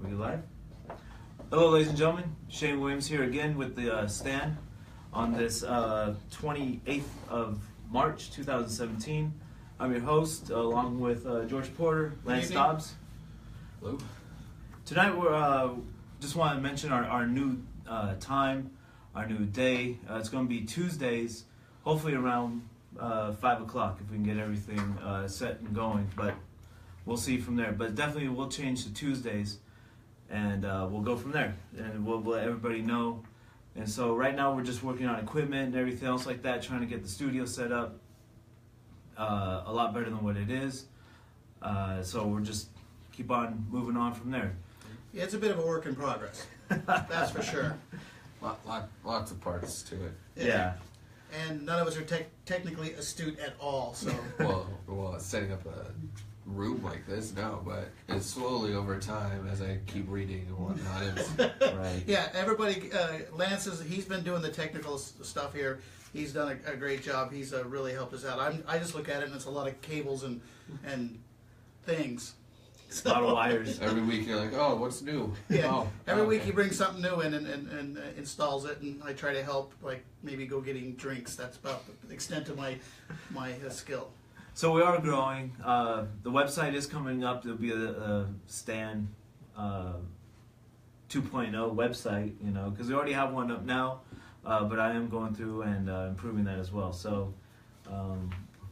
We live? Hello, ladies and gentlemen. Shane Williams here again with the stand on this 28th of March 2017. I'm your host, along with George Porter, Lance Dobbs. Hello. Tonight we're just want to mention our new time, our new day. It's going to be Tuesdays, hopefully around 5 o'clock if we can get everything set and going. But we'll see from there. But definitely we'll change to Tuesdays, and we'll go from there. And we'll let everybody know. And so right now we're just working on equipment and everything else like that, trying to get the studio set up a lot better than what it is. So we're just keep on moving on from there. Yeah, it's a bit of a work in progress. That's for sure. Lots of parts to it. Yeah. And none of us are technically astute at all. So Well, setting up a room like this, no, but it's slowly over time as I keep reading and whatnot. Right. Yeah, everybody. Lance he's been doing the technical stuff here. He's done a great job. He's really helped us out. I just look at it and it's a lot of cables and things. A lot of wires. Every week you're like, oh, what's new? Yeah. Every week okay. he brings something new in and installs it, and I try to help, like maybe go getting drinks. That's about the extent of my skill. So we are growing. The website is coming up. There'll be a Stan 2.0 website, because we already have one up now, but I am going through and improving that as well. So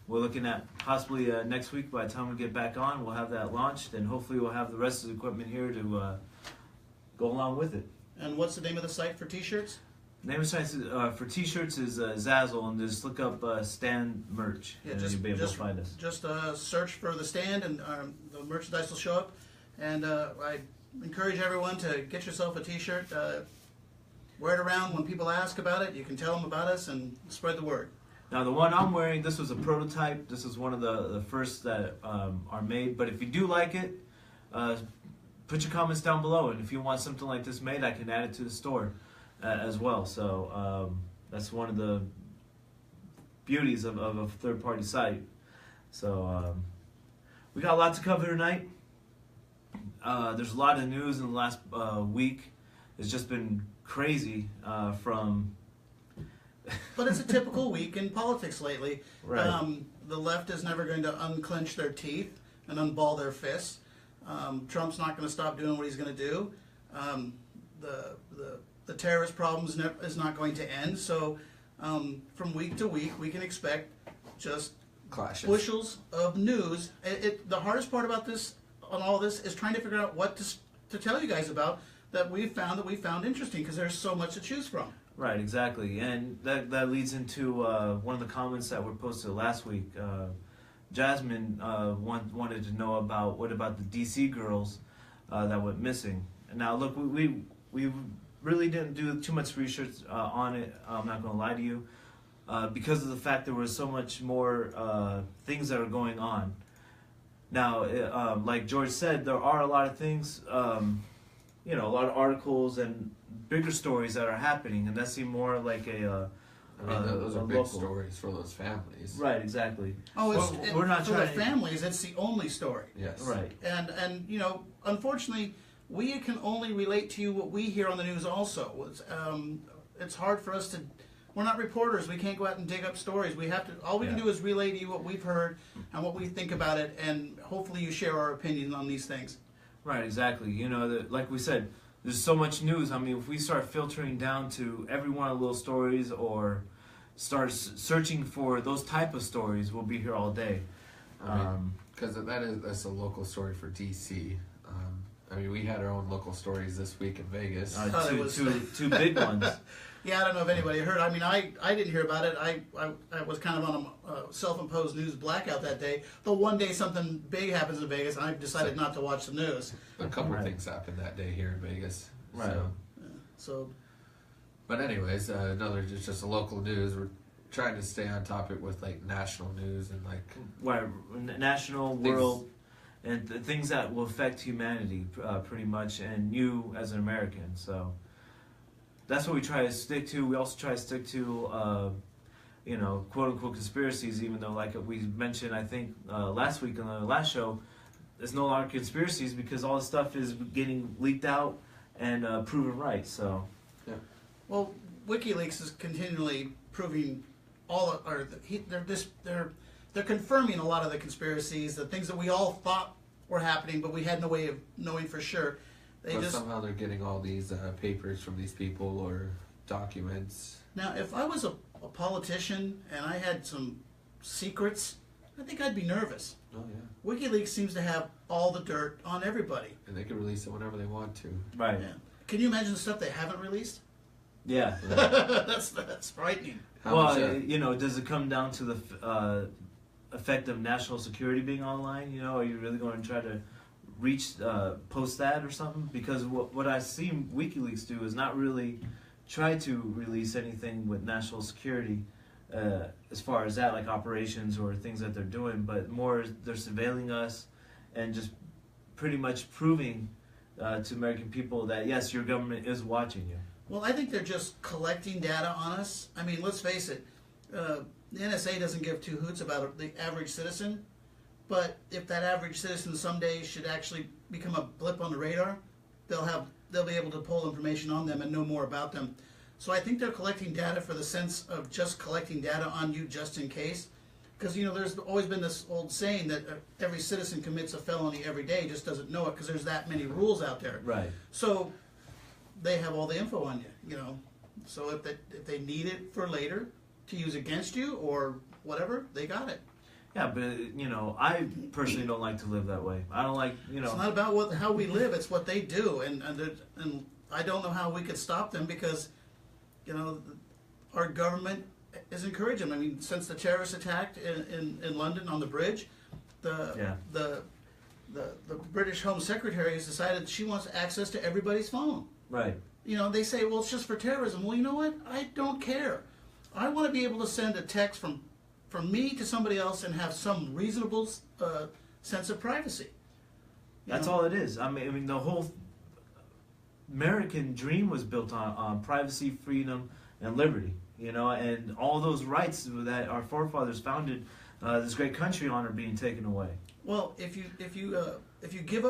we're looking at possibly next week, by the time we get back on, we'll have that launched, and hopefully we'll have the rest of the equipment here to go along with it. And what's the name of the site for T-shirts? The name of the site for T-shirts is Zazzle, and just look up Stand Merch, and you'll be able to find us. Just search for the stand, and the merchandise will show up. And I encourage everyone to get yourself a T-shirt. Wear it around when people ask about it. You can tell them about us and spread the word. Now the one I'm wearing, this was a prototype. This is one of the first that are made. But if you do like it, put your comments down below. And if you want something like this made, I can add it to the store as well. So that's one of the beauties of a third-party site. So we got a lot to cover tonight. There's a lot of news in the last week. It's just been crazy from... But it's a typical week in politics lately. Right. The left is never going to unclench their teeth and unball their fists. Trump's not going to stop doing what he's going to do. The terrorist problem is not going to end. So from week to week, we can expect just Clashes. bushels of news. The hardest part about this, on all this, is trying to figure out what to tell you guys about that we found interesting, because there's so much to choose from. Right, exactly, and that leads into one of the comments that were posted last week. Jasmine wanted to know about what about the DC girls that went missing. Now, look, we really didn't do too much research on it. I'm not going to lie to you, because of the fact there was so much more things that are going on. Now, like George said, there are a lot of things, a lot of articles and bigger stories that are happening, and that seem more like those are big local stories for those families. Right, exactly. Oh, we're not for the trying families. It's the only story. Yes. Right. And unfortunately, we can only relate to you what we hear on the news. Also, it's hard for us to. We're not reporters. We can't go out and dig up stories. We have to. All we can do is relay to you what we've heard and what we think about it, and hopefully you share our opinion on these things. Right, exactly. Like we said, there's so much news. I mean, if we start filtering down to every one of the little stories, or start searching for those type of stories, we'll be here all day. Because that's a local story for DC. We had our own local stories this week in Vegas. Two big ones. Yeah, I don't know if anybody heard. I mean, I didn't hear about it. I was kind of on a self-imposed news blackout that day. The one day something big happens in Vegas, I decided not to watch the news. A couple of things happened that day here in Vegas. Right. So. But anyways, just a local news. We're trying to stay on topic with like national news and national, world, and things that will affect humanity pretty much, and you as an American. So that's what we try to stick to. We also try to stick to, quote unquote conspiracies, even though, like we mentioned, I think last week on the last show, it's no longer conspiracies because all the stuff is getting leaked out and proven right. So, Well, WikiLeaks is continually proving they're confirming a lot of the conspiracies, the things that we all thought were happening, but we had no way of knowing for sure. But somehow they're getting all these papers from these people or documents. Now, if I was a politician and I had some secrets, I think I'd be nervous. Oh yeah. WikiLeaks seems to have all the dirt on everybody. And they can release it whenever they want to. right. Yeah. Can you imagine the stuff they haven't released? Yeah. That's frightening. How much, does it come down to the effect of national security being online? You know, are you really going to try to post that or something? Because what I see WikiLeaks do is not really try to release anything with national security as far as that, like operations or things that they're doing, but more they're surveilling us and just pretty much proving to American people that yes, your government is watching you. Well, I think they're just collecting data on us. I mean, let's face it, the NSA doesn't give two hoots about the average citizen, but if that average citizen someday should actually become a blip on the radar, they'll be able to pull information on them and know more about them. So I think they're collecting data for the sense of just collecting data on you just in case. Because, you know, there's always been this old saying that every citizen commits a felony every day, just doesn't know it because there's that many rules out there. Right. So they have all the info on you, you know. So if they need it for later to use against you or whatever, they got it. Yeah, but you know, I personally don't like to live that way. I don't like, you know. It's not about how we live; it's what they do, and I don't know how we could stop them because, you know, our government is encouraging them. I mean, since the terrorist attack in London on the bridge, the British Home Secretary has decided she wants access to everybody's phone. Right. You know, they say, well, it's just for terrorism. Well, you know what? I don't care. I want to be able to send a text from me to somebody else and have some reasonable sense of privacy. That's all it is. I mean, the whole American dream was built on privacy, freedom, and liberty. You know, and all those rights that our forefathers founded this great country on are being taken away. Well, if you give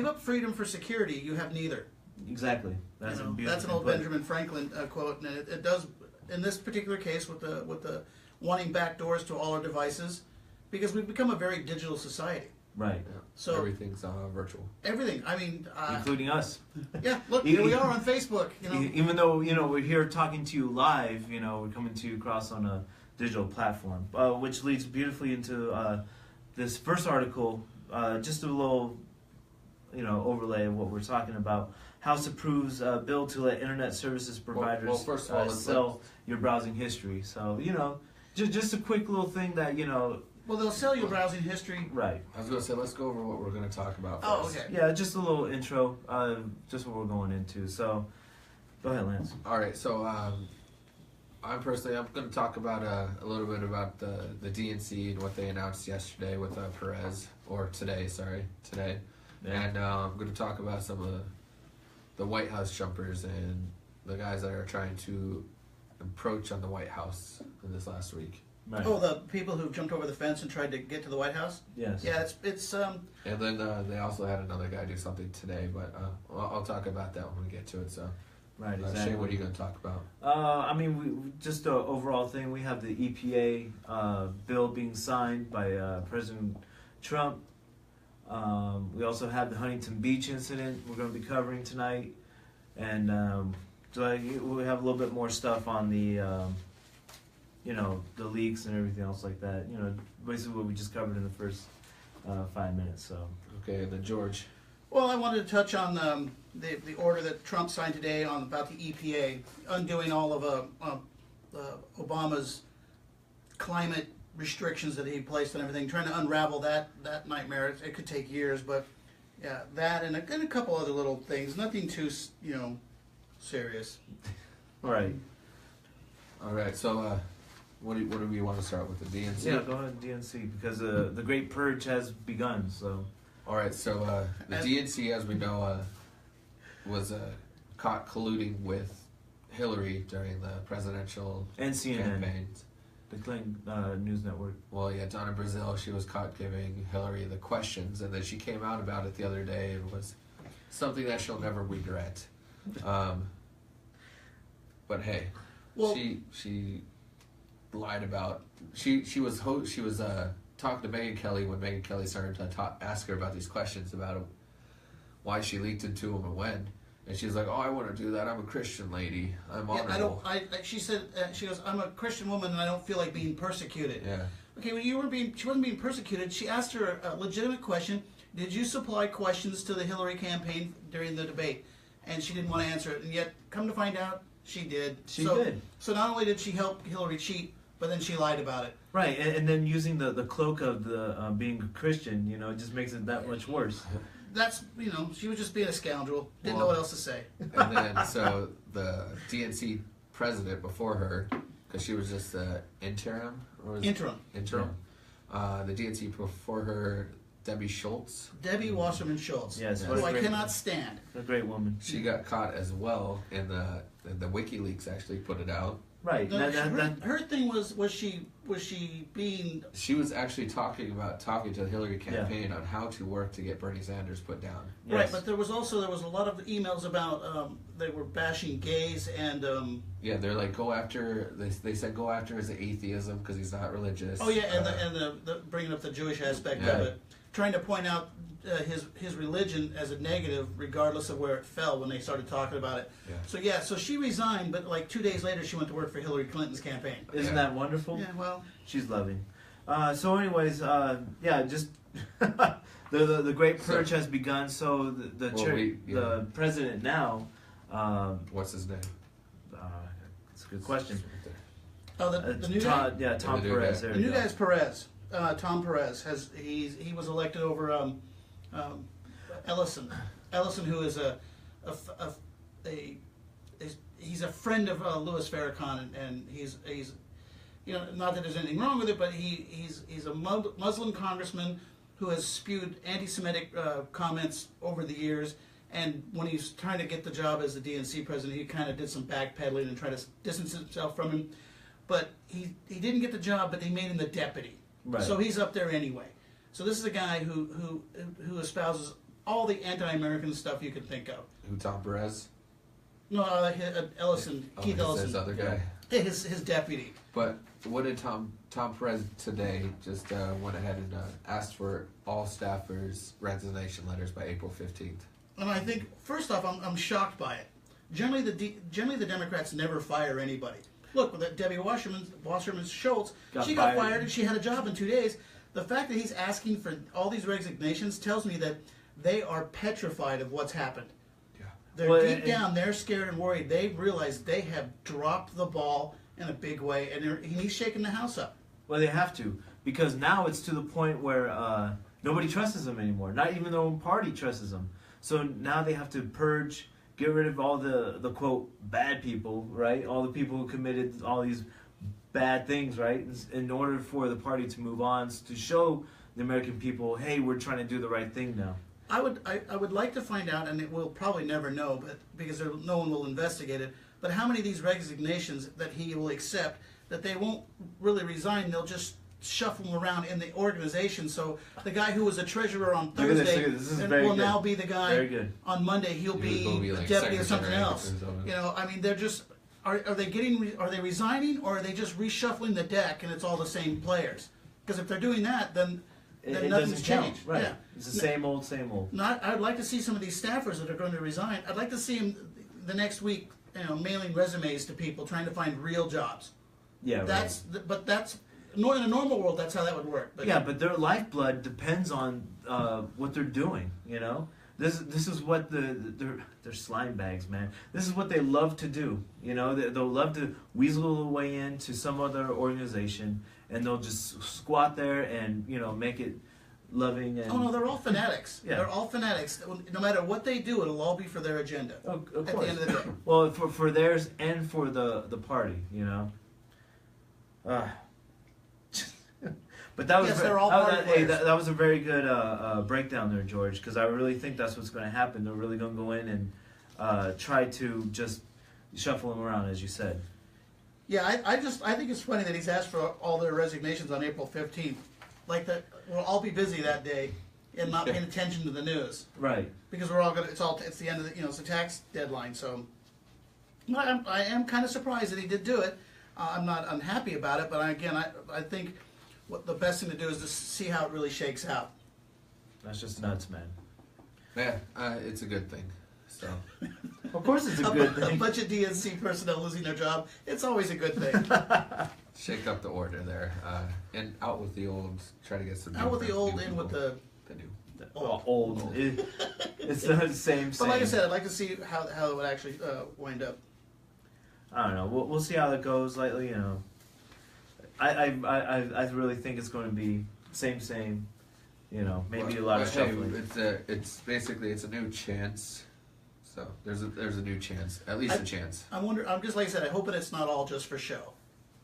up freedom for security, you have neither. Exactly. That's That's an old Benjamin Franklin quote, and it does in this particular case with the wanting backdoors to all our devices, because we've become a very digital society. Right. Yeah. So everything's virtual. Everything. I mean, including us. Yeah. Look, here we are on Facebook. You know, even though we're here talking to you live, we're coming to you across on a digital platform, which leads beautifully into this first article. Just a little, overlay of what we're talking about. House approves bill to let internet services providers well, first of all, sell your browsing history. So just a quick little thing that Well, they'll sell your browsing history. Right. I was going to say, let's go over what we're going to talk about first. Oh, okay. Yeah, just a little intro, just what we're going into. So, go ahead, Lance. All right, so I'm going to talk about a little bit about the DNC and what they announced yesterday with today. Yeah. And I'm going to talk about some of the White House jumpers and the guys that are trying to approach on the White House in this last week. Right. Oh, the people who jumped over the fence and tried to get to the White House? Yes. Yeah, it's And then they also had another guy do something today, but I'll talk about that when we get to it. So, right, exactly. Shane, what are you going to talk about? Just the overall thing. We have the EPA bill being signed by President Trump. We also have the Huntington Beach incident we're going to be covering tonight, and we have a little bit more stuff on the the leaks and everything else like that. Basically what we just covered in the first 5 minutes. So okay, and then George. Well, I wanted to touch on the order that Trump signed today about the EPA undoing all of Obama's climate restrictions that he placed on everything, trying to unravel that nightmare. It could take years, but yeah, that and a couple other little things. Nothing too serious. all right. All right, so what do we want to start with, the DNC? Yeah, go ahead, DNC, because the Great Purge has begun. So all right, so the DNC, as we know, was caught colluding with Hillary during the presidential and CNN. campaigns. The Clinton News Network. Well, yeah, Donna Brazile, she was caught giving Hillary the questions, and then she came out about it the other day and was something that she'll never regret. But hey, Well- she lied about she was talking to Megyn Kelly when Megyn Kelly started to ask her about these questions about why she leaked into him and when. And she's like, "Oh, I want to do that. I'm a Christian lady. I'm Yeah, honorable." she said, she goes, I'm a Christian woman and I don't feel like being persecuted. Yeah. Okay, well, she wasn't being persecuted. She asked her a legitimate question. Did you supply questions to the Hillary campaign during the debate? And she didn't want to answer it. And yet, come to find out, she did. She did. So not only did she help Hillary cheat, but then she lied about it. Right, and then using the cloak of the being a Christian, it just makes it that much worse. That's, she was just being a scoundrel. Didn't know what else to say. And then, so the DNC president before her, because she was just interim, or was it? Interim. The DNC before her, Debbie Schultz. Debbie Wasserman Schultz. Yes, who I cannot stand. A great woman. She got caught as well, and the WikiLeaks actually put it out. Right. No, her thing was she being... She was actually talking to the Hillary campaign on how to work to get Bernie Sanders put down. Yes. Right, but there was a lot of emails about they were bashing gays and... Yeah, they're like, they said go after his atheism because he's not religious. Oh yeah, and the bringing up the Jewish aspect of it, trying to point out his religion as a negative, regardless of where it fell when they started talking about it. Yeah. So she resigned, but like 2 days later, she went to work for Hillary Clinton's campaign. Isn't that wonderful? Yeah, well, She's loving. So, anyways, just the Great Purge has begun. So the president now. What's his name? It's a good question. oh, the new guy. Tom The new Perez. guy. There The we new go. guy's Perez. Tom Perez he was elected over Ellison. Ellison, who is he's a friend of Louis Farrakhan, and he's not that there's anything wrong with it, but he's a Muslim congressman who has spewed anti-Semitic comments over the years. And when he was trying to get the job as the DNC president, he kind of did some backpedaling and tried to distance himself from him. But he didn't get the job, but they made him the deputy. Right. So he's up there anyway. So this is a guy who espouses all the anti-American stuff you could think of. Who, Tom Perez? No, Ellison, Keith Ellison. His other guy. His deputy. But what did Tom Perez today just went ahead and asked for all staffers' resignation letters by April 15th. And I think, first off, I'm shocked by it. Generally, the Democrats never fire anybody. Look, with that Debbie Wasserman Schultz, she got fired and she had a job in 2 days. The fact that he's asking for all these resignations tells me that they are petrified of what's happened. Yeah. They're deep down, they're scared and worried. They realize they have dropped the ball in a big way, and he's shaking the house up. Well, they have to, because now it's to the point where nobody trusts them anymore. Not even their own party trusts them. So now they have to purge, get rid of all the quote bad people, right? All the people who committed all these bad things, right? In order for the party to move on, to show the American people, hey, we're trying to do the right thing now. I would like to find out, and we'll probably never know, but because no one will investigate it. But how many of these resignations that he will accept that they won't really resign? They'll just shuffle them around in the organization. So the guy who was a treasurer on Look at this, Thursday look at this. This is very will good. now be the guy Very good. on Monday. He'll be be the like deputy or something secretary else. or something. I mean, they're just are they resigning, or are they just reshuffling the deck and it's all the same players? Because if they're doing that, then It nothing's doesn't count, changed. right? Yeah. It's the same old, same old. I'd like to see some of these staffers that are going to resign. I'd like to see them the next week, mailing resumes to people, trying to find real jobs. Yeah, That's in a normal world. That's how that would work. But but their lifeblood depends on what they're doing. This is what they're slime bags, man. This is what they love to do. They'll love to weasel their way into some other organization, and they'll just squat there and make it loving. And oh no, they're all fanatics. Yeah. They're all fanatics. No matter what they do, it'll all be for their agenda. Of at course. the end of the day. Well, for theirs and for the party, But that was Yes, they're all party players. that was a very good breakdown there, George, because I really think that's what's going to happen. They're really going to go in and try to just shuffle them around, as you said. Yeah, I think it's funny that he's asked for all their resignations on April 15th. Like that, we'll all be busy that day and not paying attention to the news Right. because we're all gonna. It's the end of the, it's the tax deadline. So, I am kind of surprised that he did do it. I'm not unhappy about it, but I think what the best thing to do is to see how it really shakes out. That's just nuts, man. Yeah, it's a good thing. So Of course, it's a good A thing. bunch of DNC personnel losing their job, it's always a good thing. shake up the order there, and out with the old. Try to get some. Out with the old, new in with people. the. The new. Old. It's the same. But like I said, I'd like to see how it would actually wind up. I don't know. We'll see how it goes. Like, I really think it's going to be same. Maybe a lot of shuffling. It's basically a new chance. So there's a new chance, at least a chance. I'm just like I said, I hope that it's not all just for show.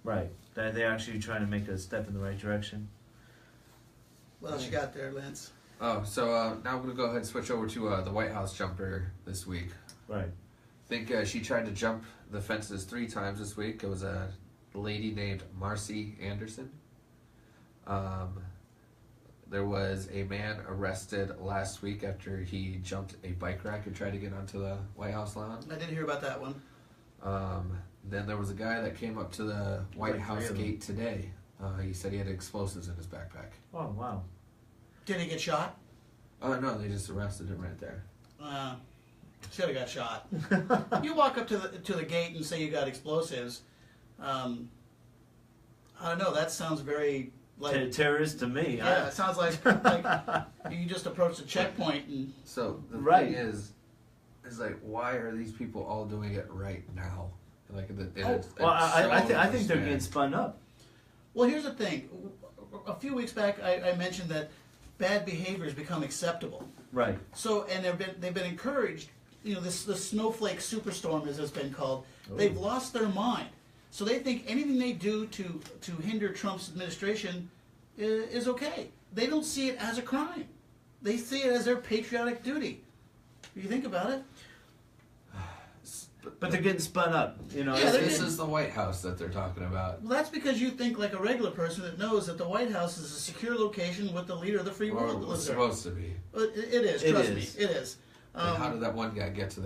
Right. That they're actually trying to make a step in the right direction. What else you got there, Lance? Oh, so now I'm gonna go ahead and switch over to the White House jumper this week. Right. I think she tried to jump the fences 3 times this week. It was a lady named Marcy Anderson. There was a man arrested last week after he jumped a bike rack and tried to get onto the White House lawn. I didn't hear about that one. Then there was a guy that came up to the White Like House 3 of them. gate today. He said he had explosives in his backpack. Oh wow. Did he get shot? Oh no, they just arrested him right there. Should have got shot. You walk up to the gate and say you got explosives. I don't know. That sounds very like Terrorist to me. yeah. It sounds like you just approached a checkpoint and So the Right. thing is like, why are these people all doing it right now? Like, Well, I think they're getting spun up. well, here's the thing. A few weeks back, I mentioned that bad behavior has become acceptable. Right. So, and they've been encouraged. This snowflake superstorm, as it's been called. They've lost their mind. So they think anything they do to hinder Trump's administration is okay. They don't see it as a crime. They see it as their patriotic duty. If you think about it. But they're getting spun up. Yeah, This is the White House that they're talking about. Well, that's because you think like a regular person that knows that the White House is a secure location with the leader of the free Or world that it's lives there. supposed to be. It is. It Trust is. me, it is. Like, how did that one guy get to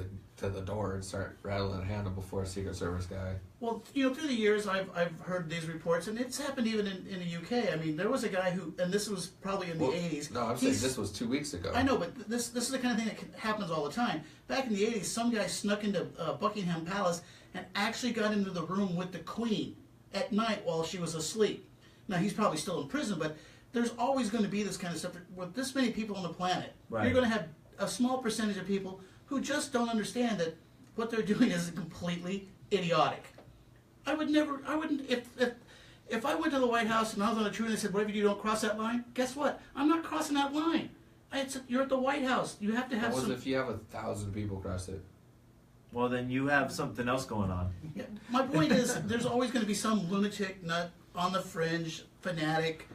the door and start rattling a handle before a Secret Service guy? Well, through the years, I've heard these reports, and it's happened even in the UK. I mean, there was a guy who, and this was probably in the 80s. No, I'm saying this was 2 weeks ago. I know, but this is the kind of thing that happens all the time. Back in the 80s, some guy snuck into Buckingham Palace and actually got into the room with the Queen at night while she was asleep. Now, he's probably still in prison, but there's always going to be this kind of stuff. With this many people on the planet, Right. you're going to have a small percentage of people who just don't understand that what they're doing is completely idiotic. I wouldn't, if I went to the White House and I was on a tour and they said, whatever you do, don't cross that line, guess what? I'm not crossing that line. You're at the White House. You have to have What some... if you have 1,000 people cross it? Well, then you have something else going on. Yeah, my point is, there's always going to be some lunatic, nut, on the fringe, fanatic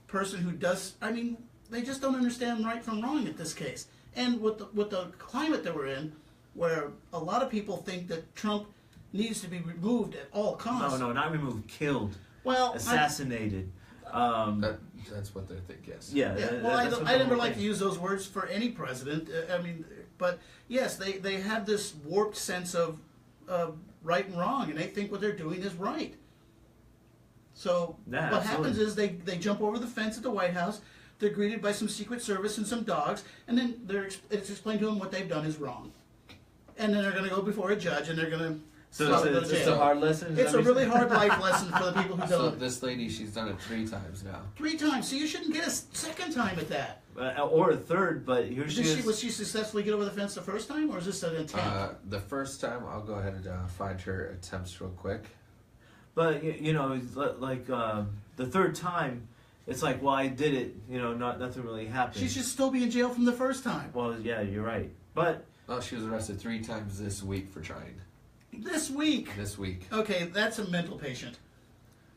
person who does... I mean, they just don't understand right from wrong in this case. And with the climate that we're in, where a lot of people think that Trump needs to be removed at all costs. No, not removed, killed, Well, assassinated. That's what they think, yes. Yeah. Yeah, that- well, that's what I the never whole like to thing- use those words for any president. But yes, they have this warped sense of right and wrong, and they think what they're doing is right. So Yeah, what absolutely. happens is they jump over the fence at the White House. They're greeted by some Secret Service and some dogs, and then it's explained to them what they've done is wrong. And then they're going to go before a judge, and they're going to So it's a hard lesson. is It's that a what you're really saying? hard life lesson for the people who So don't. this lady, she's done it 3 times now. 3 times, so you shouldn't get a second time at that. Or a third, but here she is. Was she successfully get over the fence the first time, or is this an attempt? The first time, I'll go ahead and find her attempts real quick. But it's like the third time, it's like, well, I did it. Nothing really happened. She should still be in jail from the first time. Well, yeah, you're right. But Oh, she was arrested 3 times this week for trying. This week. This week. Okay, that's a mental patient.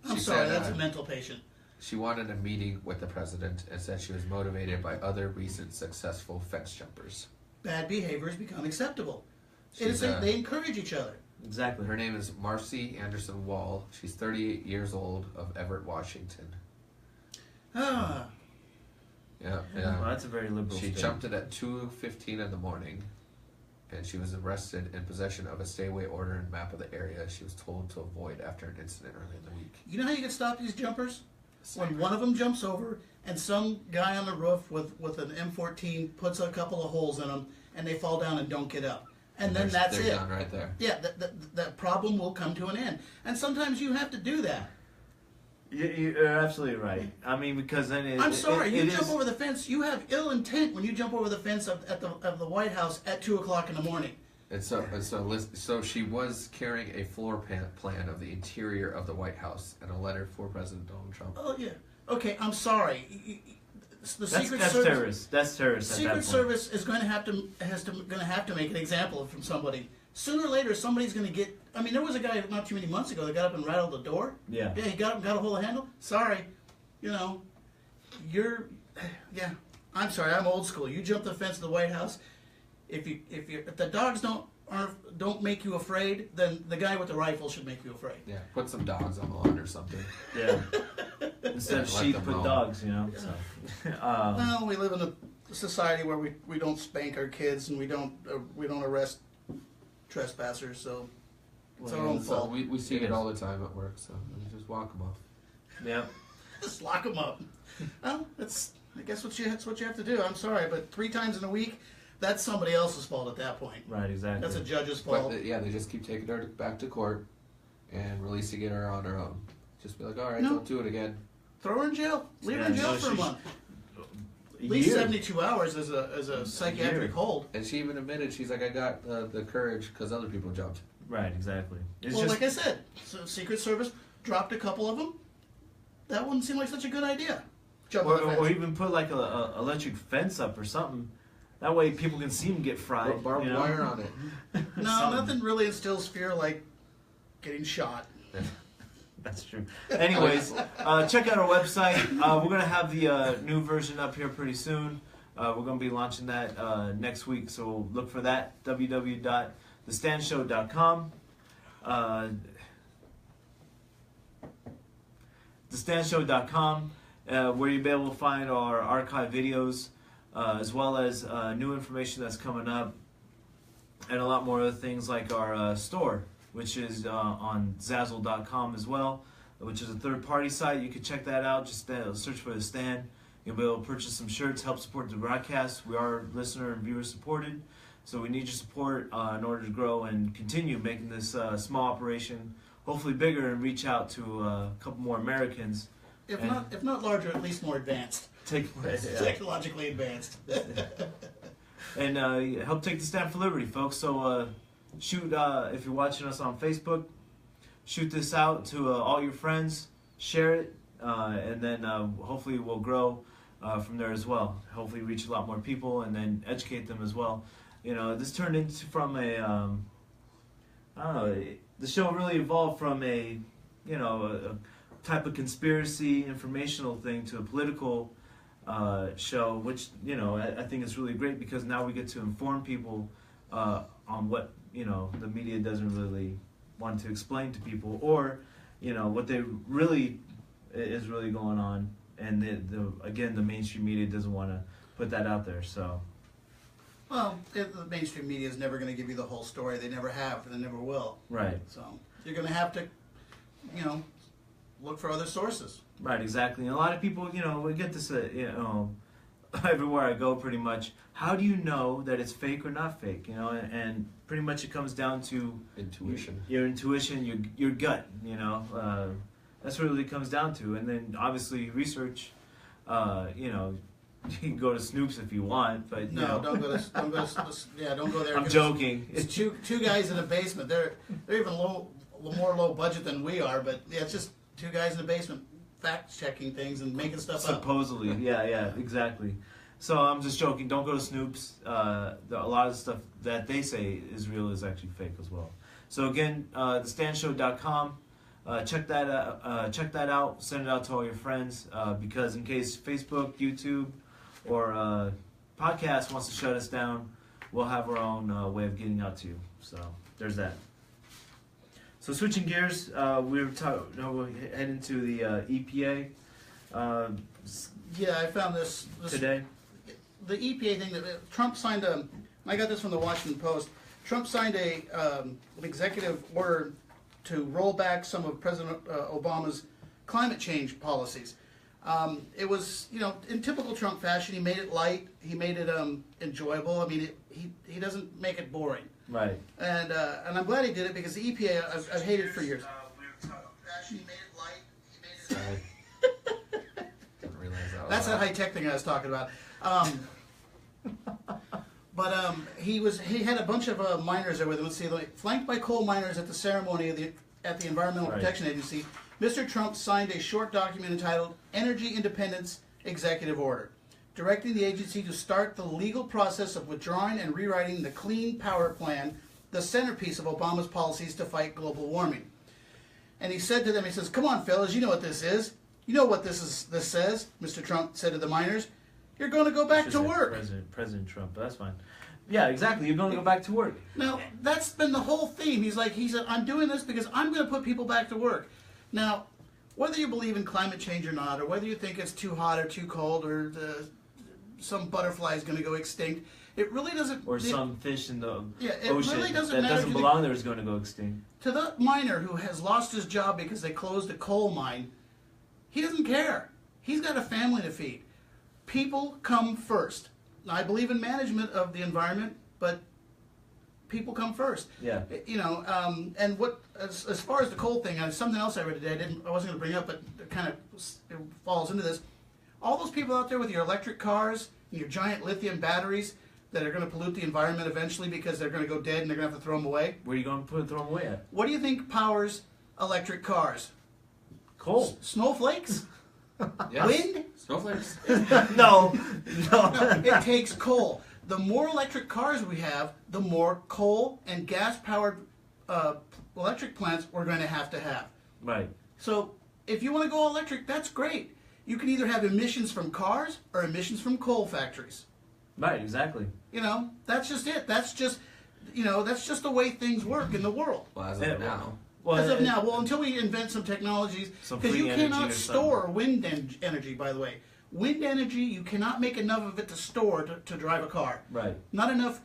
I'm She sorry, said, that's a mental patient. She wanted a meeting with the president and said she was motivated by other recent successful fence jumpers. Bad behavior has become acceptable. She's, They encourage each other. Exactly. Her name is Marcy Anderson Wall. She's 38 years old, of Everett, Washington. Ah. Yeah. Well, that's a very liberal She state. jumped it at 2:15 in the morning, and she was arrested in possession of a stay-away order and map of the area she was told to avoid after an incident early in the week. You know how you can stop these jumpers? When one of them jumps over and some guy on the roof with an M14 puts a couple of holes in them and they fall down and don't get up. And then that's they're it. done right there. Yeah, that problem will come to an end. And sometimes you have to do that. You're absolutely right. I mean, because then I'm sorry, you jump is, over the fence. You have ill intent when you jump over the fence of the White House at 2:00 in the morning. And so she was carrying a floor plan of the interior of the White House and a letter for President Donald Trump. Oh yeah. Okay, I'm sorry. The Secret that's Service. terrorist. That's terrorist. at that Secret point. Service is going to have to make an example from somebody. Sooner or later, somebody's going to get. I mean, there was a guy not too many months ago that got up and rattled the door. Yeah. Yeah, he got up and got a hold of the handle. Sorry, you're. Yeah, I'm sorry. I'm old school. You jump the fence of the White House. If the dogs don't make you afraid, then the guy with the rifle should make you afraid. Yeah, put some dogs on the lawn or something. Yeah. Instead of Let sheep, them put roam. dogs. So. Well, we live in a society where we don't spank our kids and we don't arrest trespassers, so it's our own So fault. we see it all the time at work, so we just walk them off. Yeah. Just lock them up. Well, I guess that's what you have to do. I'm sorry, but 3 times in a week, that's somebody else's fault at that point. Right. Exactly. That's a judge's But fault. they just keep taking her back to court and releasing her on her own. Just be like, all right, No. don't do it again. Throw her in jail. Leave her in Yeah, jail no, for a she's- month. A At least year. 72 hours as a psychiatric year. hold. And she even admitted, she's like, I got the courage because other people jumped. Right. Exactly. It's Well, just like I said, so Secret Service dropped a couple of them. That wouldn't seem like such a good idea. Jump on the fence. or even put like a electric fence up or something. That way people can see them get fried. Put barbed you know? wire on it. No, Something. nothing really instills fear like getting shot. That's true. Anyways, check out our website. We're going to have the new version up here pretty soon. We're going to be launching that next week, so look for that. www.thestandshow.com. Thestandshow.com, where you'll be able to find our archive videos, as well as new information that's coming up, and a lot more other things like our store, which is on Zazzle.com as well, which is a third-party site. You can check that out. Just search for The Stand. You'll be able to purchase some shirts, help support the broadcast. We are listener and viewer supported, so we need your support in order to grow and continue making this small operation hopefully bigger and reach out to a couple more Americans. If And- not larger, at least more advanced. Take place. Technologically advanced. And help take the stand for liberty, folks. So shoot, if you're watching us on Facebook, shoot this out to all your friends, share it, and then hopefully we'll grow from there as well. Hopefully reach a lot more people and then educate them as well. This turned into from a, I don't know, the show really evolved from a type of conspiracy informational thing to a political show, which I think is really great because now we get to inform people on what the media doesn't really want to explain to people, or what they really is really going on, and the mainstream media doesn't want to put that out there. So Well, the mainstream media is never going to give you the whole story. They never have, and they never will. right, So you're going to have to, look for other sources. right, exactly. And a lot of people, we get this, everywhere I go, pretty much. How do you know that it's fake or not fake? And pretty much it comes down to Intuition. your intuition, your gut. That's what it really comes down to. And then obviously research. You can go to Snoop's if you want, but No, don't go there. I'm joking. It's two guys in a basement. They're even more low budget than we are, but yeah, it's just two guys in the basement fact checking things and making stuff up. Supposedly, yeah, exactly. So I'm just joking. Don't go to Snoop's. A lot of the stuff that they say is real is actually fake as well. So again, thestandshow.com. Check that out. Send it out to all your friends because in case Facebook, YouTube, or podcast wants to shut us down, we'll have our own way of getting out to you. So there's that. So switching gears, we're heading to the EPA Yeah, I found this today. The EPA thing that Trump signed I got this from the Washington Post. Trump signed an executive order to roll back some of President Obama's climate change policies. It was, in typical Trump fashion, he made it light, he made it enjoyable. I mean, he doesn't make it boring. Right. And I'm glad he did it because the EPA I've hated for years. He made it light, he made it. Didn't realize that. That's that high tech thing I was talking about. But he had a bunch of miners there with him. Let's see, flanked by coal miners at the ceremony at the Environmental Protection Agency. Mr. Trump signed a short document entitled "Energy Independence Executive Order," directing the agency to start the legal process of withdrawing and rewriting the Clean Power Plan, the centerpiece of Obama's policies to fight global warming. And he said to them, he says, "Come on, fellas, you know what this is. You know what this says," Mr. Trump said to the miners. "You're going to go back to work." President Trump, but that's fine. Yeah, exactly. You're going to go back to work. Now, that's been the whole theme. He said, "I'm doing this because I'm going to put people back to work." Now, whether you believe in climate change or not, or whether you think it's too hot or too cold, or some butterfly is going to go extinct, it really doesn't. Or some fish in the it ocean really doesn't that matter doesn't belong there is going to go extinct. To the miner who has lost his job because they closed a coal mine, he doesn't care. He's got a family to feed. People come first. Now, I believe in management of the environment, but people come first. Yeah. And what as far as the coal thing, something else I read today. I wasn't going to bring up, but it kind of falls into this. All those people out there with your electric cars and your giant lithium batteries that are going to pollute the environment eventually because they're going to go dead and they're going to have to throw them away. Where are you going to throw them away at? What do you think powers electric cars? Coal. Snowflakes? Yes. Wind? Snowflakes. No. No, it takes coal. The more electric cars we have, the more coal and gas-powered electric plants we're going to have. Right. So if you want to go all electric, that's great. You can either have emissions from cars or emissions from coal factories. Right, exactly. That's just it. That's just the way things work in the world. Well, as of now. As of now, until we invent some technologies, because you cannot store wind energy, by the way. Wind energy, you cannot make enough of it to store to drive a car. Right. Not enough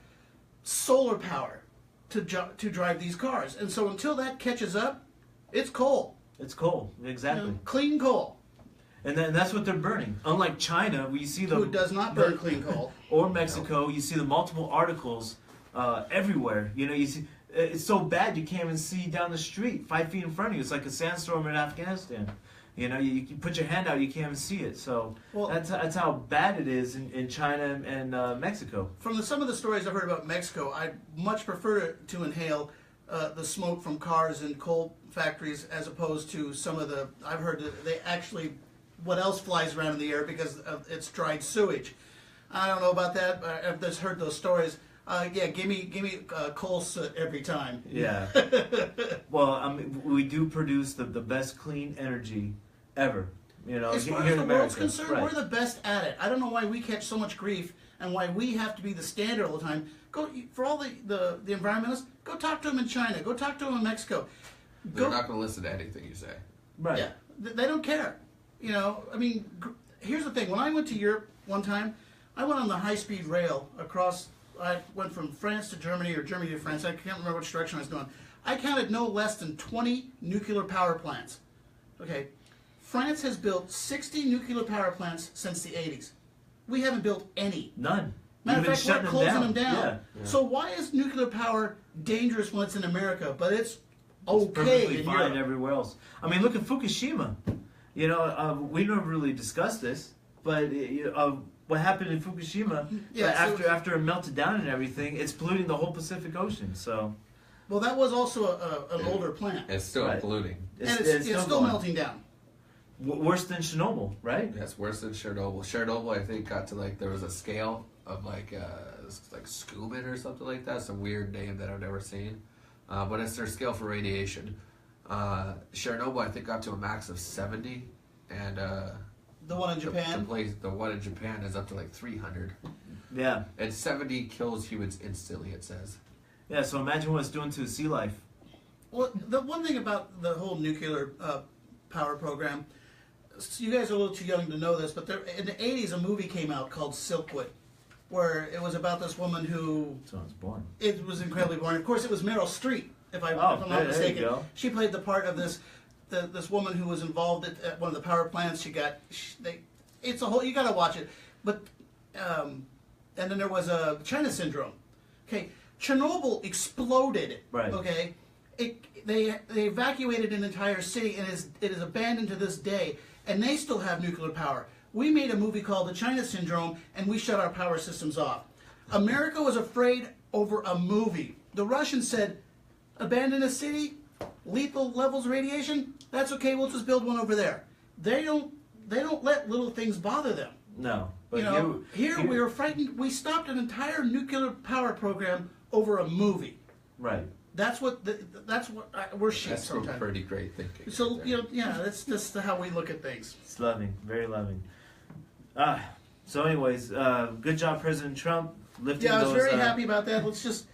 solar power to drive these cars. And so until that catches up, it's coal. It's coal, exactly. Clean coal. And that's what they're burning. Unlike China, where you see Who does not burn clean coal. Or Mexico, you see the multiple articles everywhere. You see it's so bad you can't even see down the street 5 feet in front of you. It's like a sandstorm in Afghanistan. You put your hand out, you can't even see it. So that's how bad it is in China and Mexico. From some of the stories I've heard about Mexico, I much prefer to inhale the smoke from cars and coal factories as opposed to some of the. I've heard that they actually, what else flies around in the air because it's dried sewage. I don't know about that, but I've just heard those stories. Give me coal soot every time. Yeah. Well, we do produce the best clean energy ever. As far here as in the world's America. concerned, Right. we're the best at it. I don't know why we catch so much grief and why we have to be the standard all the time. Go for all the environmentalists. Go talk to them in China. Go talk to them in Mexico. They're not going to listen to anything you say. Right. Yeah, they don't care. Here's the thing. When I went to Europe one time, I went on the high-speed rail across. I went from France to Germany or Germany to France. I can't remember which direction I was going. I counted no less than 20 nuclear power plants. Okay, France has built 60 nuclear power plants since the 80s. We haven't built any. None. Matter of fact, we're closing them down. Yeah. So why is nuclear power dangerous when it's in America, but it's It's okay perfectly in fine Europe? everywhere else. I mean, look at Fukushima. We never really discussed this, but what happened in Fukushima after it melted down and everything, it's polluting the whole Pacific Ocean. So, Well, that was also an older plant. It's still polluting. And it's still melting down. Worse than Chernobyl, right? Yeah, it's worse than Chernobyl. Chernobyl, I think, got to there was a scale of like Scubin or something like that, some weird name that I've never seen. But it's their scale for radiation. Chernobyl, I think, got to a max of 70, and The one in Japan? The one in Japan is up to 300. Yeah. And 70 kills humans instantly, it says. Yeah, so imagine what it's doing to sea life. Well, the one thing about the whole nuclear power program, you guys are a little too young to know this, but in the 80s a movie came out called Silkwood, where it was about this woman who... So I was born. It was incredibly boring. Of course, it was Meryl Streep, if I'm not mistaken. There you go. She played the part of this woman who was involved at one of the power plants. It's a whole... You got to watch it. But and then there was a China Syndrome. Okay, Chernobyl exploded. Right. Okay, they evacuated an entire city, and it is abandoned to this day. And they still have nuclear power. We made a movie called The China Syndrome, and we shut our power systems off. America was afraid over a movie. The Russians said, abandon a city, lethal levels of radiation, that's okay, we'll just build one over there. They don't let little things bother them. No. But here we were frightened. We stopped an entire nuclear power program over a movie. Right. That's what we're shit That's some sometimes. pretty great thinking. So that's just how we look at things. It's loving, very loving. So anyways, good job, President Trump, lifting Yeah, I was those, very happy about that. Let's just.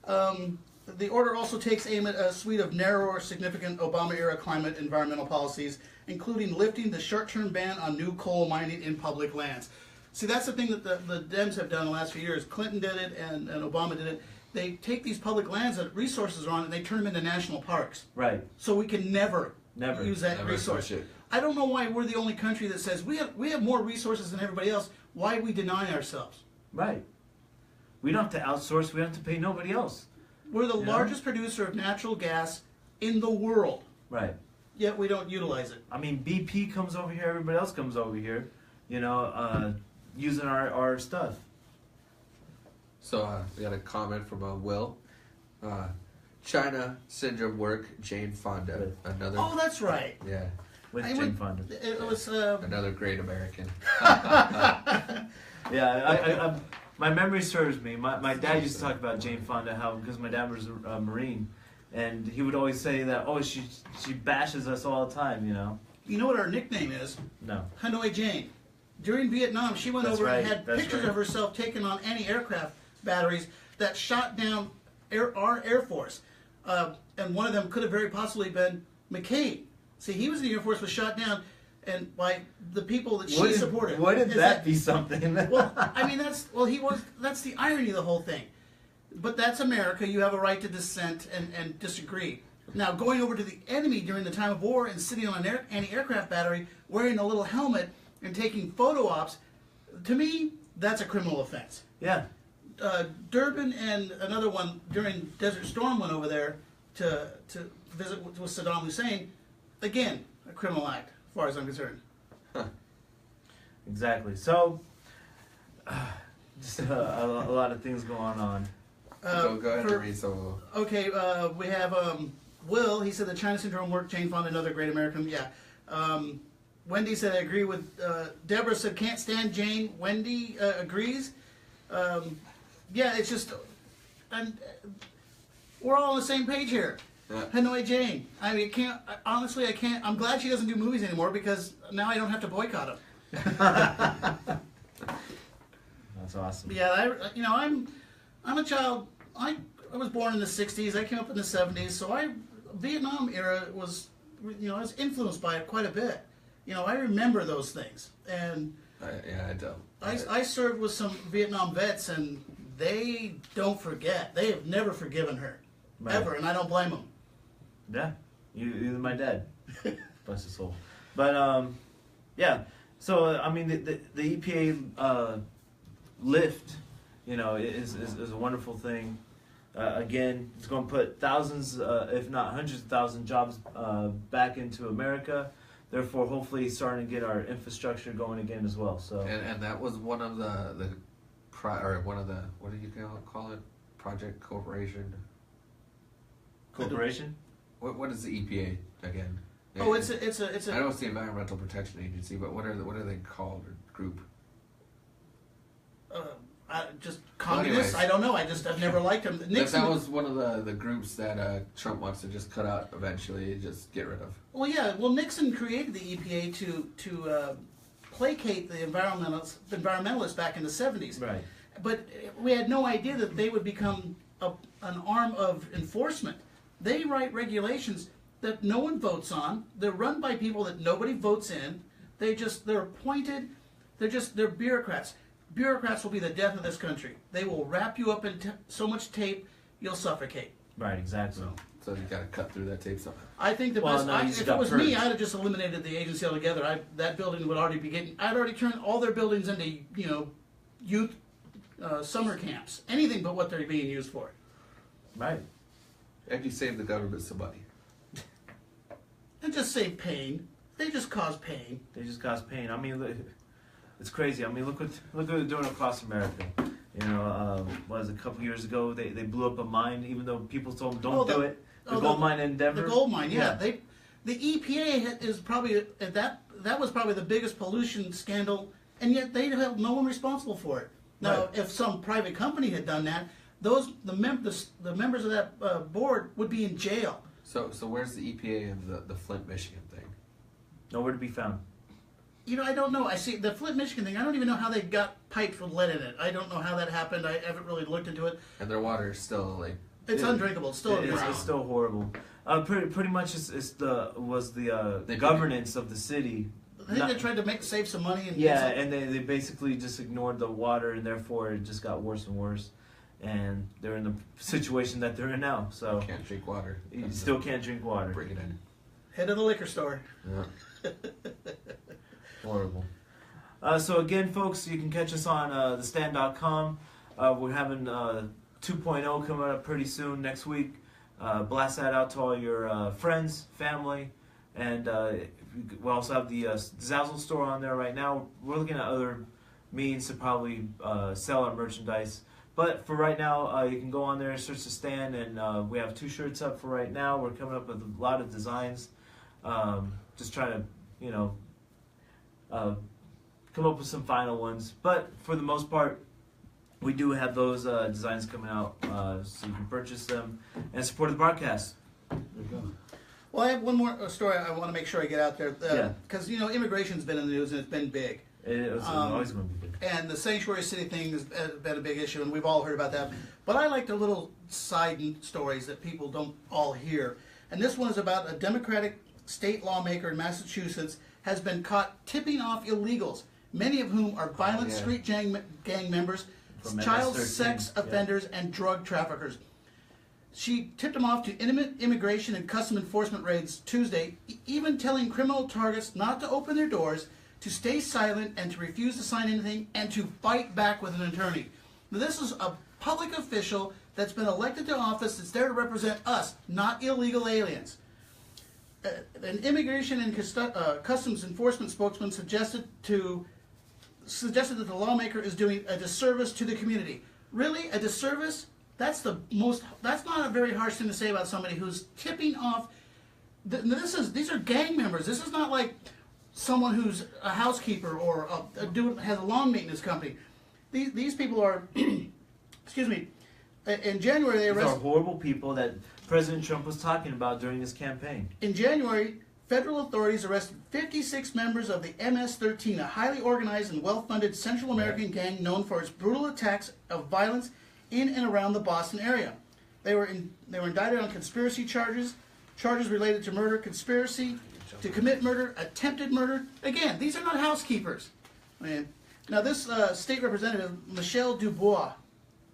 The order also takes aim at a suite of narrower, significant Obama-era climate environmental policies, including lifting the short-term ban on new coal mining in public lands. See, that's the thing that the Dems have done the last few years. Clinton did it and Obama did it. They take these public lands that resources are on and they turn them into national parks. Right. So we can never use that Never resource. touch it. I don't know why we're the only country that says we have more resources than everybody else. Why we deny ourselves? Right. We don't have to outsource. We don't have to pay nobody else. We're the Yeah. largest producer of natural gas in the world, Right. yet we don't utilize it. I mean, BP comes over here. Everybody else comes over here. Using our stuff. So we got a comment from Will. China Syndrome work, Jane Fonda. Another. Oh, that's right. Yeah. With I Jane would- Fonda. It was. Another great American. Yeah, my memory serves me. My dad used to talk about Jane Fonda, because my dad was a Marine, and he would always say that, she bashes us all the time, You know what our nickname is? No. Hanoi Jane. During Vietnam, she went That's over and right, had that's pictures right. of herself taken on anti-aircraft batteries that shot down our Air Force. And one of them could have very possibly been McCain. See, he was in the Air Force, was shot down, and by the people that she supported. Wouldn't Is that be something? Well, I mean, that's the irony of the whole thing. But that's America. You have a right to dissent and disagree. Now, going over to the enemy during the time of war and sitting on an anti-aircraft battery, wearing a little helmet and taking photo ops, to me, that's a criminal offense. Yeah. Durbin and another one during Desert Storm went over there to visit with Saddam Hussein. Again, a criminal act, as far as I'm concerned. Exactly. So, just a lot of things going on. Go ahead and read some of them. Okay, we have Will. He said the China Syndrome worked. Jane Fonda, another great American. Yeah. Wendy said, I agree with. Deborah said, can't stand Jane. Wendy agrees. Yeah, it's just. We're all on the same page here. Yeah. Hanoi Jane. I mean, honestly, I can't. I'm glad she doesn't do movies anymore because now I don't have to boycott them. That's awesome. Yeah, I'm a child. I was born in the '60s. I came up in the '70s, so Vietnam era was, I was influenced by it quite a bit. I remember those things, and I don't. I served with some Vietnam vets, and they don't forget. They have never forgiven her, Right. ever, and I don't blame them. Yeah, you're my dad. Bless his soul. But yeah. So I mean, the EPA lift, is a wonderful thing. Again, it's going to put thousands, if not hundreds of thousands, jobs back into America. Therefore, hopefully, starting to get our infrastructure going again as well. So And that was one of what do you call it? Project Corporation. corporation. What is the EPA again? Oh, it's a. I know it's the Environmental Protection Agency, but what are they called? Or group? Just communists. anyways. I don't know. I've never liked them. That was one of the groups that Trump wants to just cut out eventually, just get rid of. Well, yeah. Well, Nixon created the EPA to placate the environmentalists back in the '70s. Right. But we had no idea that they would become an arm of enforcement. They write regulations that no one votes on. They're run by people that nobody votes in. They're appointed. They're bureaucrats. Bureaucrats will be the death of this country. They will wrap you up in so much tape, you'll suffocate. Right, exactly. So you got to cut through that tape somehow. I think the Well, best. no, you If it got was me, purged. I'd have just eliminated the agency altogether. That building would already be getting. I'd already turned all their buildings into youth summer camps. Anything but what they're being used for. Right. And you save the government some money. And just save pain. They just cause pain. They just cause pain. I mean, it's crazy. I mean, look what they're doing across America. You know, was a couple years ago they blew up a mine, even though people told them don't do it. The gold mine in Denver. The gold mine, yeah. The EPA is probably that was probably the biggest pollution scandal, and yet they held no one responsible for it. Now, Right. if some private company had done that, the members of that board would be in jail. So where's the EPA of the Flint, Michigan thing? Nowhere to be found. I don't know. I see the Flint, Michigan thing. I don't even know how they got piped with lead in it. I don't know how that happened. I haven't really looked into it. And their water is still like It's undrinkable. It's still It's still horrible. Pretty much it's the governance of the city. I think they tried to save some money. And Yeah, and they basically just ignored the water, and therefore it just got worse and worse. And they're in the situation that they're in now. So can't drink water. you still can't drink water. Bring it in. head of the liquor store. Yeah. Horrible. So again, folks, you can catch us on thestand.com. We're having 2.0 coming up pretty soon next week. Blast that out to all your friends, family, and we also have the Zazzle store on there right now. We're looking at other means to probably sell our merchandise. But for right now, you can go on there and search the stand, and we have 2 shirts up for right now. We're coming up with a lot of designs. Just trying to, come up with some final ones. But for the most part, we do have those designs coming out, so you can purchase them and support the broadcast. There you go. Well, I have one more story I want to make sure I get out there. Yeah. Because, immigration's been in the news and it's been big. It's always going to be big. And the sanctuary city thing has been a big issue, and we've all heard about that. But I like the little side stories that people don't all hear. And this one is about a Democratic state lawmaker in Massachusetts has been caught tipping off illegals, many of whom are violent street gang members, From child MS-13, sex offenders, and drug traffickers. She tipped them off to immigration and custom enforcement raids Tuesday, even telling criminal targets not to open their doors, to stay silent, and to refuse to sign anything, and to fight back with an attorney. Now, this is a public official that's been elected to office that's there to represent us, not illegal aliens. An immigration and customs enforcement spokesman suggested that the lawmaker is doing a disservice to the community. Really, a disservice? That's not a very harsh thing to say about somebody who's tipping off. These are gang members. This is not like someone who's a housekeeper or a dude has a lawn maintenance company. These people are, excuse me. In January, they These are arrested. horrible people that President Trump was talking about during his campaign. In January, federal authorities arrested 56 members of the MS-13, a highly organized and well-funded Central American gang known for its brutal attacks of violence in and around the Boston area. They were indicted on conspiracy charges related to murder, conspiracy to commit murder, attempted murder. Again, these are not housekeepers. Now, this state representative, Michelle Dubois,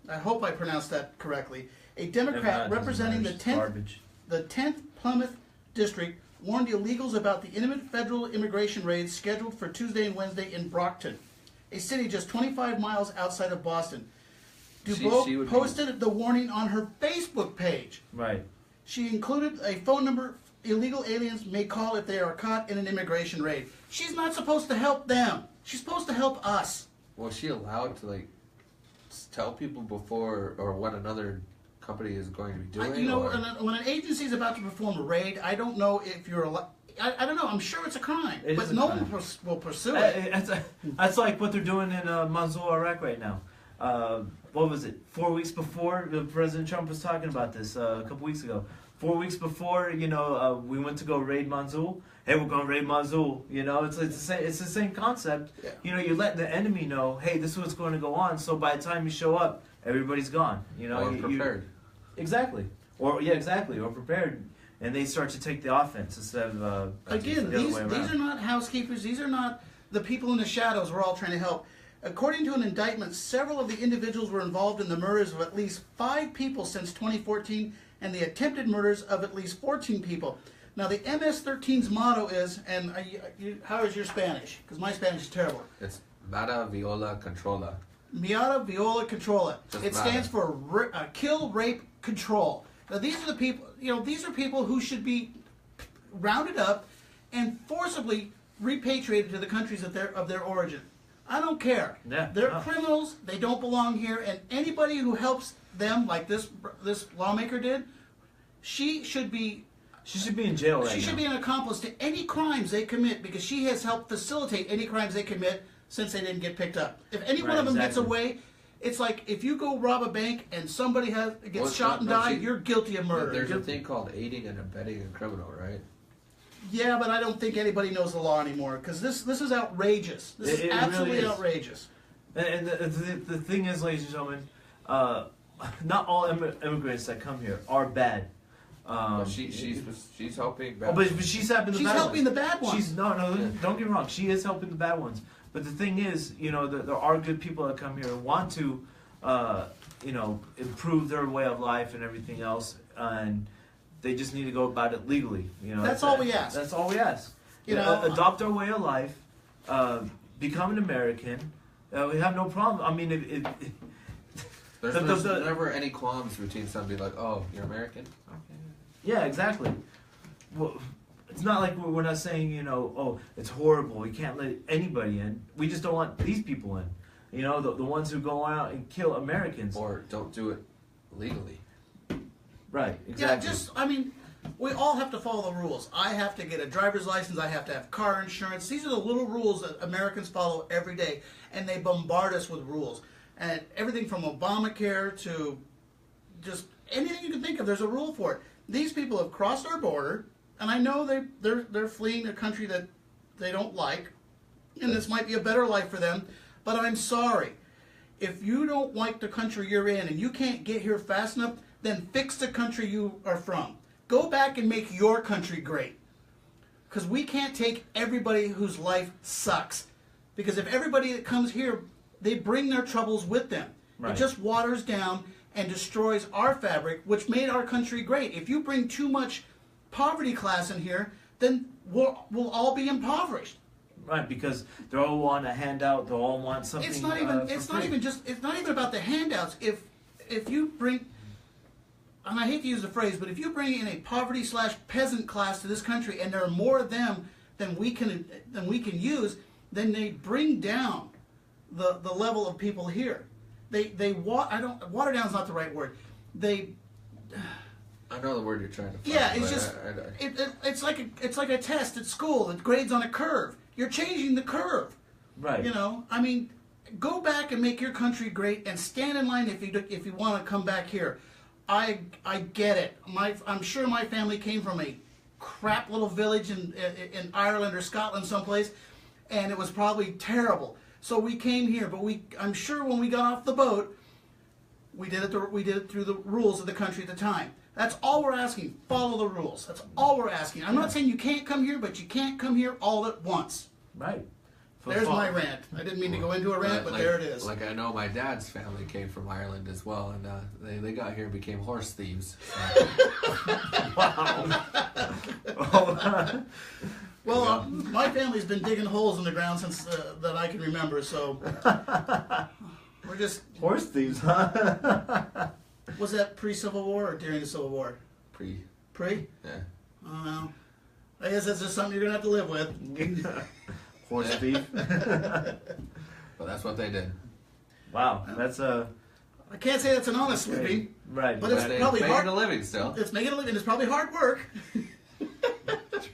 I hope I pronounced that correctly, a Democrat representing the 10th Plymouth District, warned illegals about the imminent federal immigration raids scheduled for Tuesday and Wednesday in Brockton, a city just 25 miles outside of Boston. Dubois posted the warning on her Facebook page. Right. She included a phone number illegal aliens may call if they are caught in an immigration raid. She's not supposed to help them. She's supposed to help us. Was she allowed to tell people before or what another company is going to be doing? When an agency is about to perform a raid, I don't know if you're allowed. I don't know. I'm sure it's a crime, but no one will pursue it. That's like what they're doing in Mosul, Iraq right now. What was it? 4 weeks before President Trump was talking about this a couple weeks ago. 4 weeks before, we went to go raid Mosul. Hey, we're going to raid Mosul. It's the same concept. Yeah. You let the enemy know, hey, this is what's going to go on. So by the time you show up, everybody's gone. Or prepared. Exactly. or exactly, or prepared, and they start to take the offense instead of again. the other These way these around. are not housekeepers. These are not the people in the shadows. We're all trying to help. According to an indictment, several of the individuals were involved in the murders of at least 5 people since 2014, and the attempted murders of at least 14 people. Now, the MS-13's motto is, and how is your Spanish? Because my Spanish is terrible. It's Mata Viola Controla. Miata Viola Controla. Just It stands for kill, rape, control. Now, these are the people. These are people who should be rounded up and forcibly repatriated to the countries of their origin. I don't care. Yeah, They're no. criminals. They don't belong here. And anybody who helps them, like this lawmaker did, she should be. She should be in jail right now. She should be an accomplice to any crimes they commit because she has helped facilitate any crimes they commit since they didn't get picked up. If any one Right, of them gets exactly. away, it's like if you go rob a bank and somebody gets Well, shot and no, died, you're guilty of murder. There's a thing called aiding and abetting a criminal, right? Yeah, but I don't think anybody knows the law anymore because this is outrageous. This is It absolutely really is. outrageous. And the thing is, ladies and gentlemen, not all immigrants that come here are bad. But she's helping. But she's helping the She's bad helping ones. the bad ones. She's no, don't get me wrong. She is helping the bad ones. But the thing is, there are good people that come here and want to, improve their way of life and everything else, and they just need to go about it legally. That's all we ask. That's all we ask. You know, Adopt our way of life, become an American. We have no problem. I mean, There's never any qualms between somebody like, oh, you're American? Okay. yeah, exactly. Well, it's not like we're not saying, oh, it's horrible. We can't let anybody in. We just don't want these people in. The ones who go out and kill Americans. Or don't do it legally. Right, exactly. Yeah, we all have to follow the rules. I have to get a driver's license. I have to have car insurance. These are the little rules that Americans follow every day, and they bombard us with rules. And everything from Obamacare to just anything you can think of, there's a rule for it. These people have crossed our border, and I know they're fleeing a country that they don't like, and this might be a better life for them, but I'm sorry. If you don't like the country you're in and you can't get here fast enough, then fix the country you are from. Go back and make your country great. Because we can't take everybody whose life sucks. Because if everybody that comes here, they bring their troubles with them. Right. It just waters down and destroys our fabric, which made our country great. If you bring too much poverty class in here, then we'll all be impoverished. Right, because they all want a handout. They all want something. It's not even about the handouts. If you bring, and I hate to use the phrase, but if you bring in a poverty/peasant class to this country, and there are more of them than we can use, then they bring down the level of people here. Water down is not the right word. I know the word you're trying to find. Yeah, it's just it's like a test at school. It grades on a curve. You're changing the curve. Right. Go back and make your country great and stand in line if you want to come back here. I get it. I'm sure my family came from a crap little village in Ireland or Scotland someplace, and it was probably terrible. So we came here, but I'm sure when we got off the boat, we did it through the rules of the country at the time. That's all we're asking. Follow the rules. That's all we're asking. I'm not saying you can't come here, but you can't come here all at once. Right. There's my rant. I didn't mean to go into a rant, but there it is. Like I know my dad's family came from Ireland as well, and they got here and became horse thieves. So. Wow. Well, my family's been digging holes in the ground since that I can remember, so we're just... Horse thieves, huh? Was that pre-Civil War or during the Civil War? Pre? Yeah. I don't know. I guess that's just something you're going to have to live with. Horse thief. But that's what they did. Wow, that's a... I can't say that's an honest living. Right. But it's They probably making hard. a living still. It's making a living. It's probably hard work.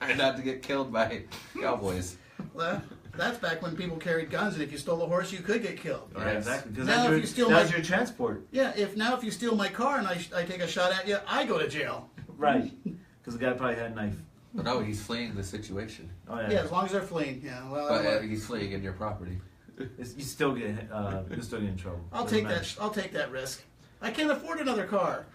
Trying not to get killed by cowboys. Well, that's back when people carried guns, and if you stole a horse, you could get killed. Yeah, exactly. Because Now if you steal that's my- your transport. Yeah, if you steal my car and I take a shot at you, I go to jail. Right. Because the guy probably had a knife. But no, he's fleeing the situation. Oh, Yeah, as long as they're fleeing. Yeah, well, But he's fleeing in your property. You still get in trouble. I'll Doesn't take matter. that. I'll take that risk. I can't afford another car.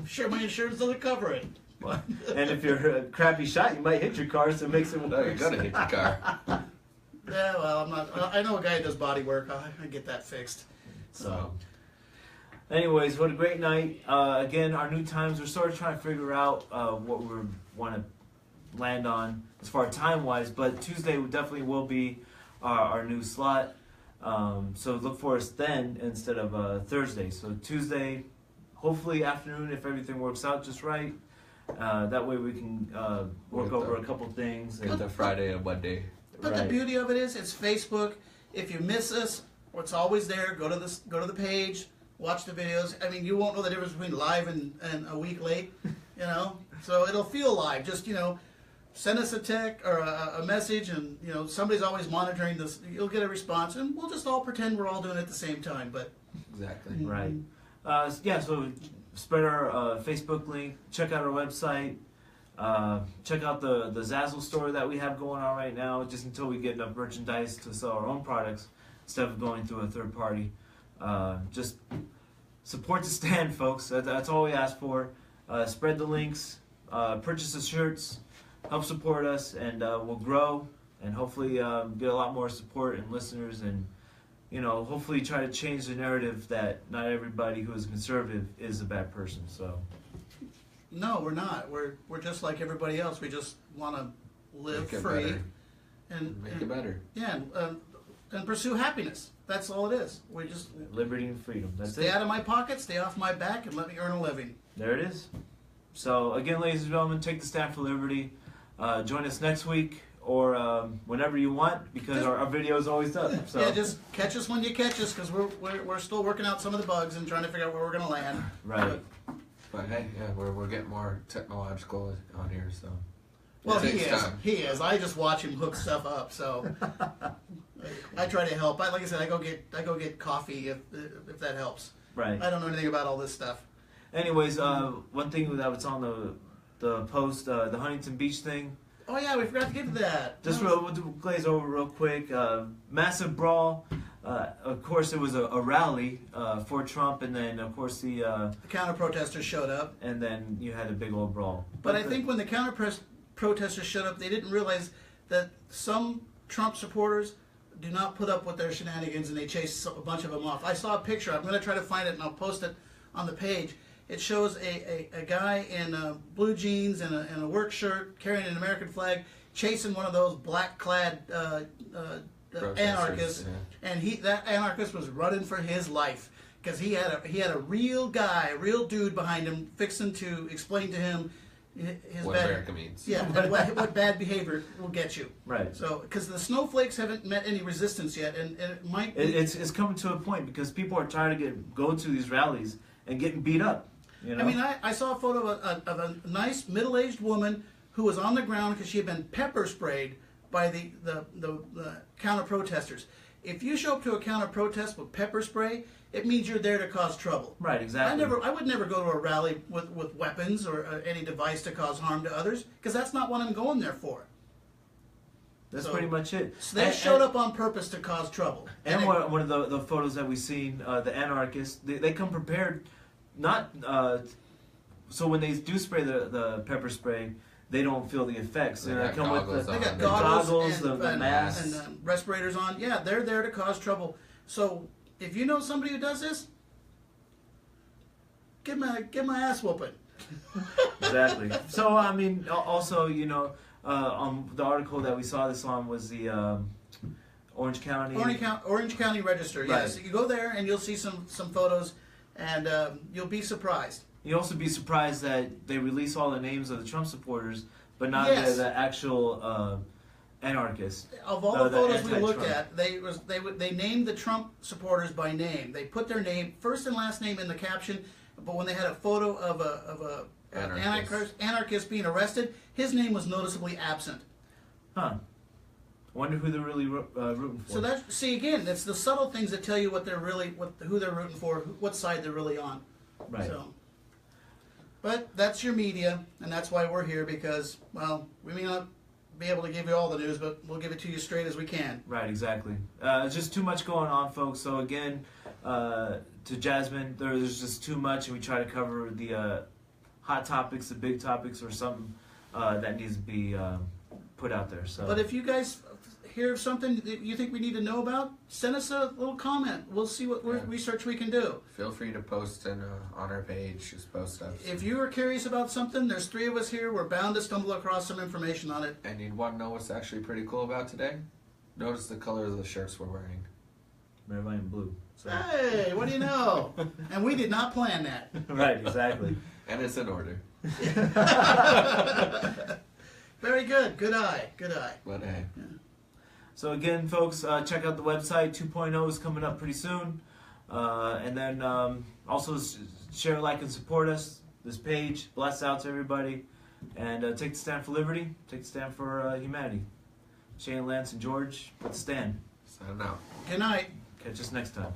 Sure, my insurance doesn't cover it. And if you're a crappy shot, you might hit your car, so it makes it worse. No, you're gonna hit your car. Yeah, well, I'm not. I know a guy that does body work. I get that fixed. So, anyways, what a great night. Again, our new times, we're sort of trying to figure out what we want to land on as far as time-wise, but Tuesday definitely will be our new slot. So look for us then instead of Thursday. So Tuesday, hopefully afternoon if everything works out just right. That way we can work over a couple things. Get the Friday and Monday. but the beauty of it is, it's Facebook. If you miss us, it's always there. Go to the page, watch the videos. I mean, you won't know the difference between live and a week late. You know, so it'll feel live. Just send us a text or a message, and somebody's always monitoring this. You'll get a response, and we'll just all pretend we're all doing it at the same time. But Exactly. Right. Yeah, so spread our Facebook link, check out our website, check out the Zazzle store that we have going on right now, just until we get enough merchandise to sell our own products instead of going through a third party. Just support the stand, folks. That's all we ask for. Spread the links, purchase the shirts, help support us, and we'll grow and hopefully get a lot more support and listeners, and hopefully try to change the narrative that not everybody who is conservative is a bad person. So no, we're not. We're just like everybody else. We just want to live Make it free better. and Make it better. Yeah, and pursue happiness. That's all it is. We just liberty and freedom. That's stay it. out of my pocket, stay off my back, and let me earn a living. There it is. So again, ladies and gentlemen, take the stand for liberty. Join us next week or whenever you want, because our video is always up. So. Yeah, just catch us when you catch us, because we're still working out some of the bugs and trying to figure out where we're going to land. Right. But hey, yeah, we're getting more technological on here, so. Well, It he takes is. time. He is. I just watch him hook stuff up. So I try to help. Like I said, I go get coffee if that helps. Right. I don't know anything about all this stuff. Anyways, one thing that was on the post, the Huntington Beach thing. Oh yeah, we forgot to get to that. Just we'll glaze over real quick. Massive brawl. Of course, it was a rally for Trump, and then of course the counter protesters showed up. and then you had a big old brawl. But I think when the protesters showed up, they didn't realize that some Trump supporters do not put up with their shenanigans, and they chase a bunch of them off. I saw a picture. I'm going to try to find it, and I'll post it on the page. It shows a guy in blue jeans and a work shirt carrying an American flag chasing one of those black-clad anarchists, yeah. and that anarchist was running for his life because he had a real guy, a real dude behind him, fixing to explain to him his What bad, America means. yeah, and what bad behavior will get you. Right. So, because the snowflakes haven't met any resistance yet, and it might be, It's coming to a point because people are trying to go to these rallies and getting beat up. I mean, I saw a photo of a nice middle-aged woman who was on the ground because she had been pepper sprayed by the counter protesters. If you show up to a counter protest with pepper spray, it means you're there to cause trouble. Right, exactly. I would never go to a rally with weapons or any device to cause harm to others, because that's not what I'm going there for. That's So- pretty much it. So they showed up on purpose to cause trouble. And one of the photos that we've seen, the anarchists, they come prepared, not so when they do spray the pepper spray, they don't feel the effects. They They got come with goggles the They got on. goggles, the masks. and respirators on. Yeah, they're there to cause trouble. So if you know somebody who does this, give my ass whooping. Exactly. So I mean, also the article that we saw this on was the Orange County. Orange County Register. Yes, Right. you go there and you'll see some photos, and you'll be surprised. You'll also be surprised that they release all the names of the Trump supporters, but not Yes. the actual anarchists. Of all the photos we looked anti-Trump. at, they named the Trump supporters by name. They put their name, first and last name, in the caption. But when they had a photo of a anarchist being arrested, his name was noticeably absent. Huh. Wonder who they're really rooting for. So again, it's the subtle things that tell you who they're rooting for, what side they're really on. Right. So, but that's your media, and that's why we're here, because, well, we may not be able to give you all the news, but we'll give it to you straight as we can. Right, exactly. It's just too much going on, folks. So again, to Jasmine, there's just too much, and we try to cover the hot topics, the big topics, or something that needs to be put out there. So, But if you guys hear of something that you think we need to know about, send us a little comment. We'll see what research we can do. Feel free to post on our page. Just post stuff. If you are curious about something, there's 3 of us here. We're bound to stumble across some information on it. And you'd want to know what's actually pretty cool about today? Notice the color of the shirts we're wearing. red, white, and blue. So. Hey, what do you know? And we did not plan that. Right, exactly. And it's in order. Very good. Good eye. Good eye. But hey. Yeah. So again, folks, check out the website. 2.0 is coming up pretty soon. And then also share, like, and support us. This page. Bless out to everybody. And take the stand for liberty. Take the stand for humanity. Shane, Lance, and George, let's stand. Signing out. Good night. Catch us next time.